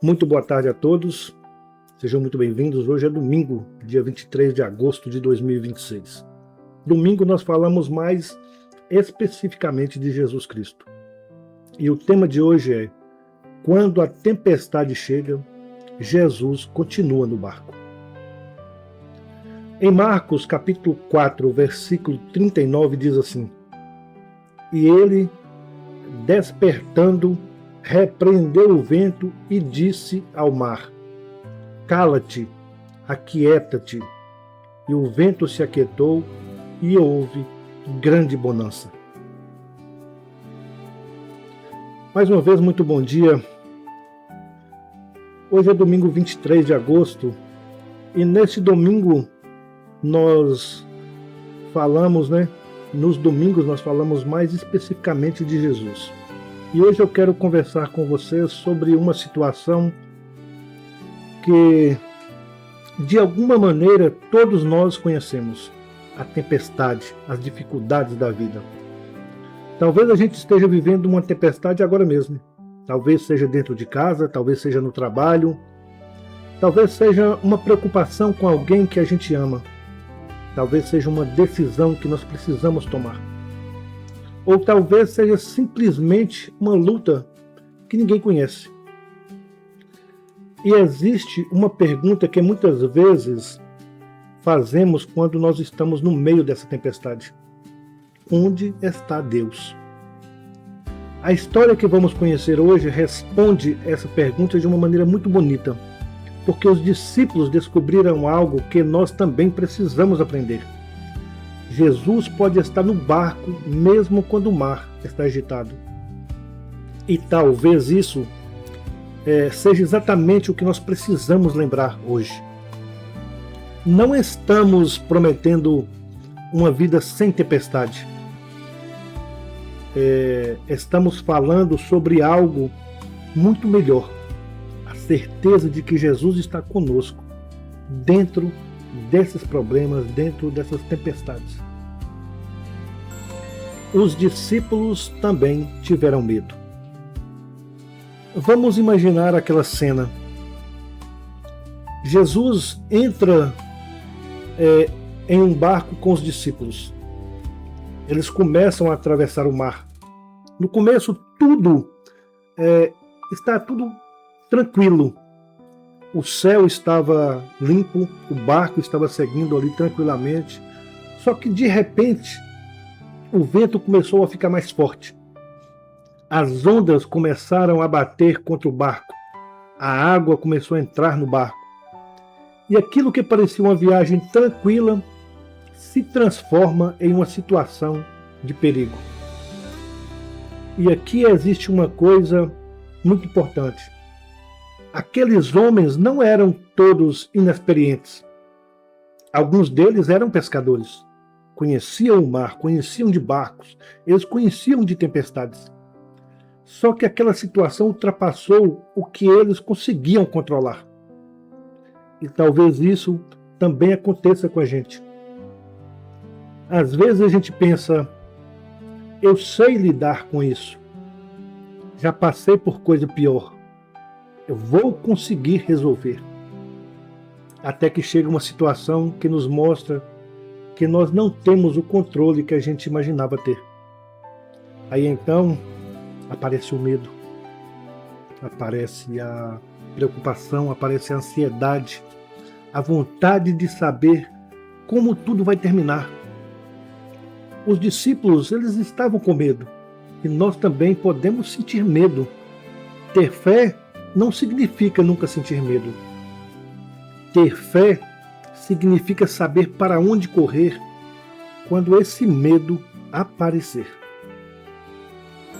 Muito boa tarde a todos, sejam muito bem-vindos. Hoje é domingo, dia 23 de agosto de 2026. Domingo nós falamos mais especificamente de Jesus Cristo. E o tema de hoje é: quando a tempestade chega, Jesus continua no barco. Em Marcos capítulo 4, versículo 39 diz assim: E ele, despertando, repreendeu o vento e disse ao mar: Cala-te, aquieta-te. E o vento se aquietou e houve grande bonança. Mais uma vez, muito bom dia. Hoje é domingo 23 de agosto e neste domingo nós falamos, nos domingos nós falamos mais especificamente de Jesus. E hoje eu quero conversar com vocês sobre uma situação que, de alguma maneira, todos nós conhecemos: a tempestade, as dificuldades da vida. Talvez a gente esteja vivendo uma tempestade agora mesmo. Talvez seja dentro de casa, talvez seja no trabalho, talvez seja uma preocupação com alguém que a gente ama, talvez seja uma decisão que nós precisamos tomar. Ou talvez seja simplesmente uma luta que ninguém conhece. E existe uma pergunta que muitas vezes fazemos quando nós estamos no meio dessa tempestade: onde está Deus? A história que vamos conhecer hoje responde essa pergunta de uma maneira muito bonita, porque os discípulos descobriram algo que nós também precisamos aprender. Jesus pode estar no barco mesmo quando o mar está agitado. E talvez isso seja exatamente o que nós precisamos lembrar hoje. Não estamos prometendo uma vida sem tempestade. Estamos falando sobre algo muito melhor: a certeza de que Jesus está conosco dentro desses problemas, dentro dessas tempestades. Os discípulos também tiveram medo. Vamos imaginar aquela cena. Jesus entra em um barco com os discípulos. Eles começam a atravessar o mar. No começo está tudo tranquilo. O céu estava limpo, o barco estava seguindo ali tranquilamente. Só que de repente o vento começou a ficar mais forte. As ondas começaram a bater contra o barco. A água começou a entrar no barco. E aquilo que parecia uma viagem tranquila se transforma em uma situação de perigo. E aqui existe uma coisa muito importante. Aqueles homens não eram todos inexperientes. Alguns deles eram pescadores. Conheciam o mar, conheciam de barcos, eles conheciam de tempestades. Só que aquela situação ultrapassou o que eles conseguiam controlar. E talvez isso também aconteça com a gente. Às vezes a gente pensa: eu sei lidar com isso, já passei por coisa pior, eu vou conseguir resolver. Até que chega uma situação que nos mostra que nós não temos o controle que a gente imaginava ter. Aí então aparece o medo, aparece a preocupação, aparece a ansiedade, a vontade de saber como tudo vai terminar. Os discípulos, eles estavam com medo, e nós também podemos sentir medo. Ter fé não significa nunca sentir medo. Ter fé significa saber para onde correr quando esse medo aparecer.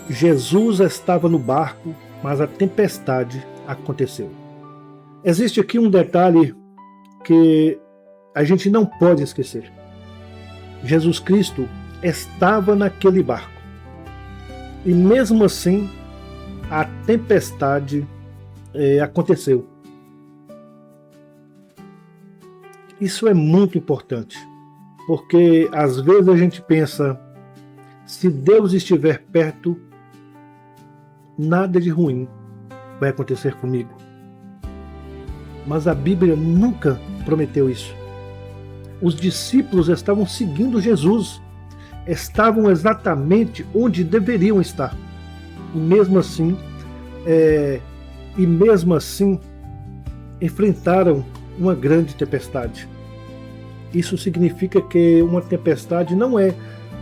Jesus estava no barco, mas a tempestade aconteceu. Existe aqui um detalhe que a gente não pode esquecer. Jesus Cristo estava naquele barco. E mesmo assim, a tempestade aconteceu. Isso é muito importante, porque às vezes a gente pensa: se Deus estiver perto, nada de ruim vai acontecer comigo. Mas a Bíblia nunca prometeu isso. Os discípulos estavam seguindo Jesus, estavam exatamente onde deveriam estar. E mesmo assim, enfrentaram uma grande tempestade. Isso significa que uma tempestade não é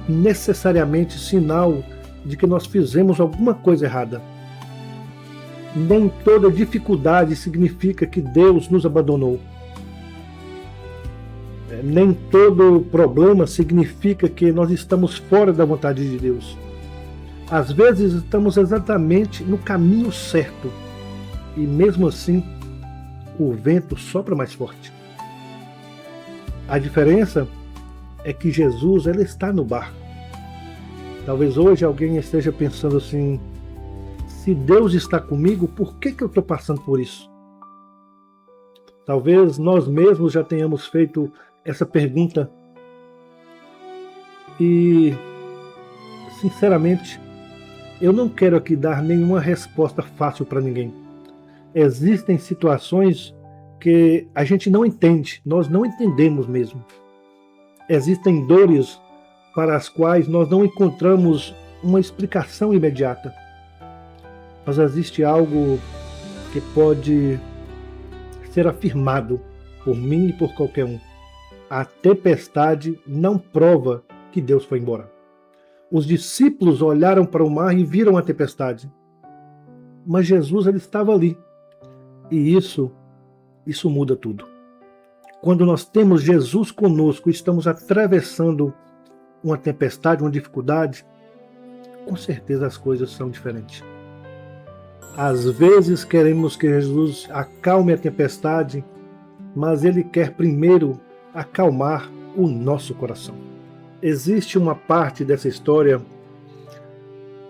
necessariamente sinal de que nós fizemos alguma coisa errada. Nem toda dificuldade significa que Deus nos abandonou. Nem todo problema significa que nós estamos fora da vontade de Deus. Às vezes estamos exatamente no caminho certo e mesmo assim o vento sopra mais forte. A diferença é que Jesus, ele está no barco. Talvez hoje alguém esteja pensando assim: se Deus está comigo, por que eu estou passando por isso? Talvez nós mesmos já tenhamos feito essa pergunta. E, sinceramente, eu não quero aqui dar nenhuma resposta fácil para ninguém. Existem situações que a gente não entende, nós não entendemos mesmo. Existem dores para as quais nós não encontramos uma explicação imediata. Mas existe algo que pode ser afirmado por mim e por qualquer um. A tempestade não prova que Deus foi embora. Os discípulos olharam para o mar e viram a tempestade. Mas Jesus, ele estava ali. E isso muda tudo. Quando nós temos Jesus conosco e estamos atravessando uma tempestade, uma dificuldade, com certeza as coisas são diferentes. Às vezes queremos que Jesus acalme a tempestade, mas ele quer primeiro acalmar o nosso coração. Existe uma parte dessa história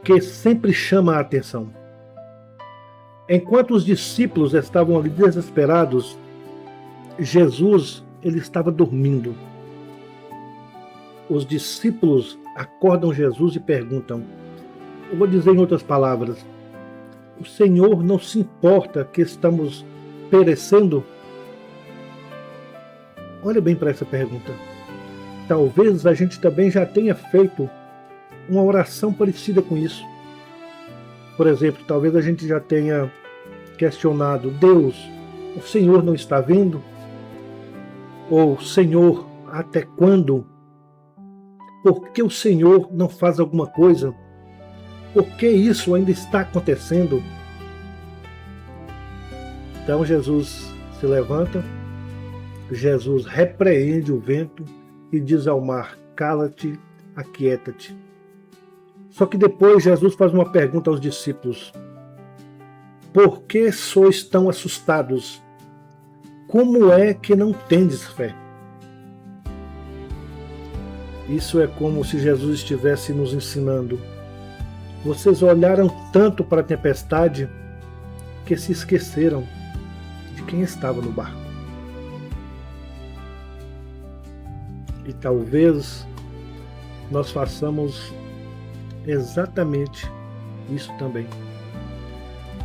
que sempre chama a atenção. Enquanto os discípulos estavam ali desesperados, Jesus, ele estava dormindo. Os discípulos acordam Jesus e perguntam, eu vou dizer em outras palavras, o Senhor não se importa que estamos perecendo? Olha bem para essa pergunta. Talvez a gente também já tenha feito uma oração parecida com isso. Por exemplo, talvez a gente já tenha questionado, Deus, o Senhor não está vendo? Ou, Senhor, até quando? Por que o Senhor não faz alguma coisa? Por que isso ainda está acontecendo? Então Jesus se levanta, Jesus repreende o vento e diz ao mar, cala-te, aquieta-te. Só que depois Jesus faz uma pergunta aos discípulos. Por que sois tão assustados? Como é que não tendes fé? Isso é como se Jesus estivesse nos ensinando. Vocês olharam tanto para a tempestade que se esqueceram de quem estava no barco. E talvez nós façamos exatamente isso também.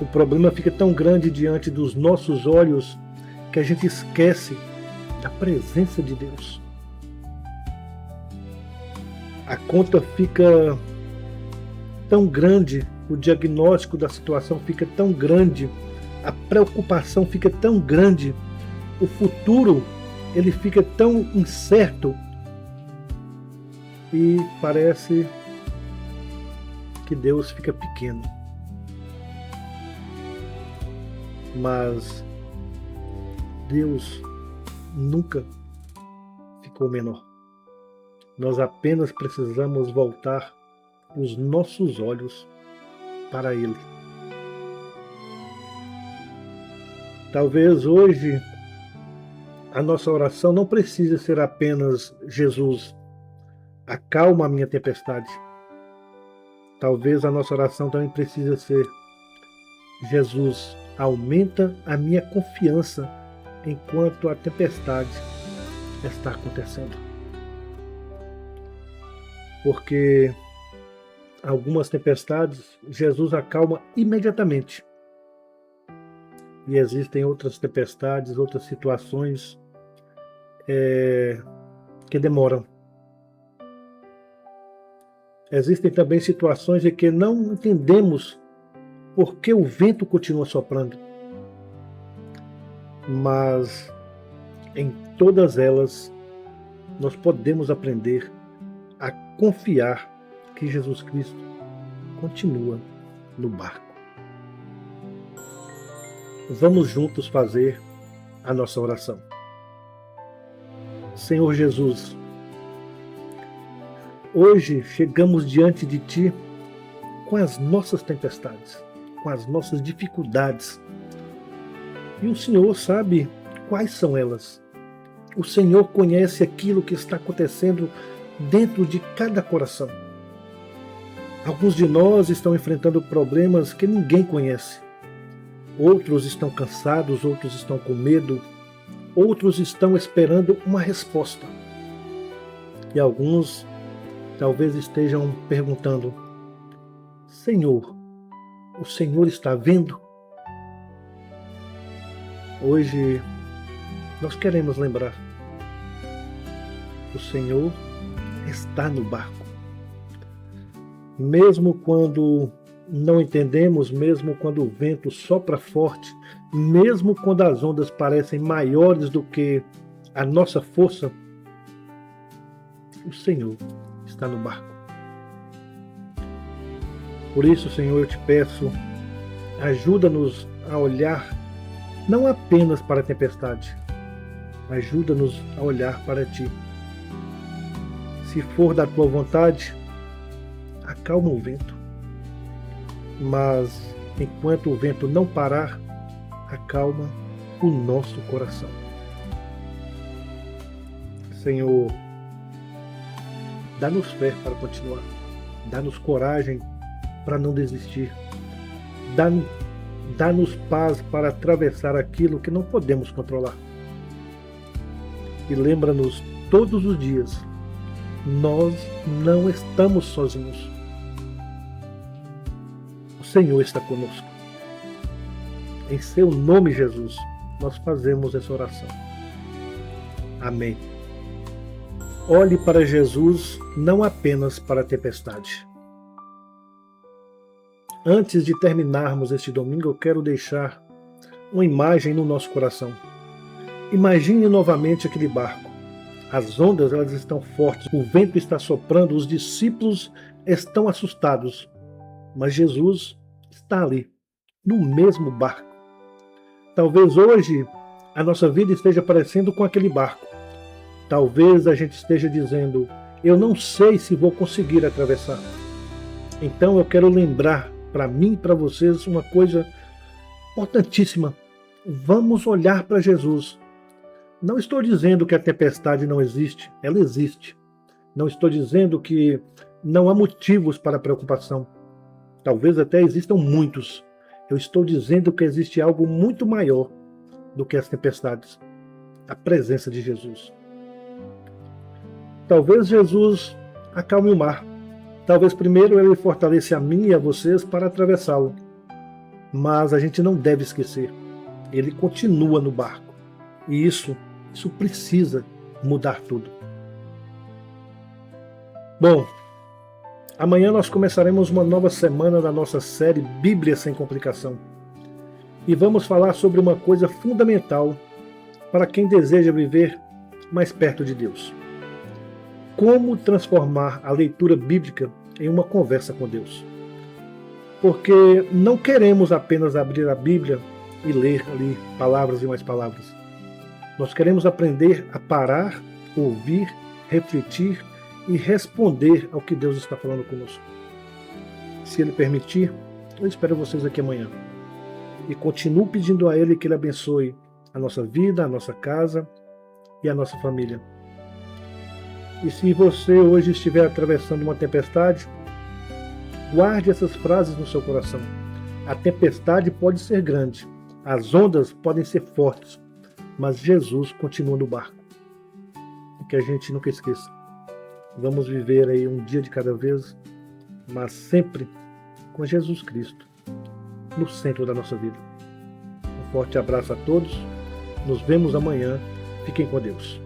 O problema fica tão grande diante dos nossos olhos que a gente esquece da presença de Deus. A conta fica tão grande, o diagnóstico da situação fica tão grande, a preocupação fica tão grande, o futuro ele fica tão incerto e parece que Deus fica pequeno. Mas Deus nunca ficou menor. Nós apenas precisamos voltar os nossos olhos para Ele. Talvez hoje a nossa oração não precise ser apenas Jesus, acalma a minha tempestade. Talvez a nossa oração também precise ser Jesus, aumenta a minha confiança enquanto a tempestade está acontecendo. Porque algumas tempestades Jesus acalma imediatamente. e existem outras tempestades, outras situações que demoram. Existem também situações em que não entendemos por que o vento continua soprando, mas em todas elas nós podemos aprender a confiar que Jesus Cristo continua no barco. Vamos juntos fazer a nossa oração. Senhor Jesus, hoje chegamos diante de Ti com as nossas tempestades, com as nossas dificuldades. E o Senhor sabe quais são elas. O Senhor conhece aquilo que está acontecendo dentro de cada coração. Alguns de nós estão enfrentando problemas que ninguém conhece. Outros estão cansados, outros estão com medo, outros estão esperando uma resposta. E alguns talvez estejam perguntando: Senhor, o Senhor está vendo? Hoje nós queremos lembrar: o Senhor está no barco. Mesmo quando não entendemos, mesmo quando o vento sopra forte, mesmo quando as ondas parecem maiores do que a nossa força, o Senhor está no barco. Por isso, Senhor, eu te peço, ajuda-nos a olhar não apenas para a tempestade, ajuda-nos a olhar para Ti. Se for da Tua vontade, acalma o vento. Mas, enquanto o vento não parar, acalma o nosso coração. Senhor, dá-nos fé para continuar. Dá-nos coragem para não desistir. Dá-nos paz para atravessar aquilo que não podemos controlar. E lembra-nos todos os dias: nós não estamos sozinhos. O Senhor está conosco. Em Seu nome, Jesus, nós fazemos essa oração. Amém. Olhe para Jesus, não apenas para a tempestade. Antes de terminarmos este domingo, eu quero deixar uma imagem no nosso coração. Imagine novamente aquele barco. As ondas, elas estão fortes, o vento está soprando, os discípulos estão assustados, mas Jesus está ali, no mesmo barco. Talvez hoje a nossa vida esteja parecendo com aquele barco. Talvez a gente esteja dizendo: eu não sei se vou conseguir atravessar. Então eu quero lembrar para mim e para vocês uma coisa importantíssima. Vamos olhar para Jesus. Não estou dizendo que a tempestade não existe, ela existe. Não estou dizendo que não há motivos para preocupação. Talvez até existam muitos. Eu estou dizendo que existe algo muito maior do que as tempestades: a presença de Jesus. Talvez Jesus acalme o mar. Talvez primeiro Ele fortaleça a mim e a vocês para atravessá-lo. Mas a gente não deve esquecer: Ele continua no barco. E isso precisa mudar tudo. Bom, amanhã nós começaremos uma nova semana da nossa série Bíblia Sem Complicação. E vamos falar sobre uma coisa fundamental para quem deseja viver mais perto de Deus: como transformar a leitura bíblica em uma conversa com Deus. Porque não queremos apenas abrir a Bíblia e ler ali palavras e mais palavras. Nós queremos aprender a parar, ouvir, refletir e responder ao que Deus está falando conosco. Se Ele permitir, eu espero vocês aqui amanhã. E continuo pedindo a Ele que Ele abençoe a nossa vida, a nossa casa e a nossa família. E se você hoje estiver atravessando uma tempestade, guarde essas frases no seu coração. A tempestade pode ser grande, as ondas podem ser fortes, mas Jesus continua no barco. E que a gente nunca esqueça. Vamos viver aí um dia de cada vez, mas sempre com Jesus Cristo no centro da nossa vida. forte abraço a todos. Nos vemos amanhã. Fiquem com Deus.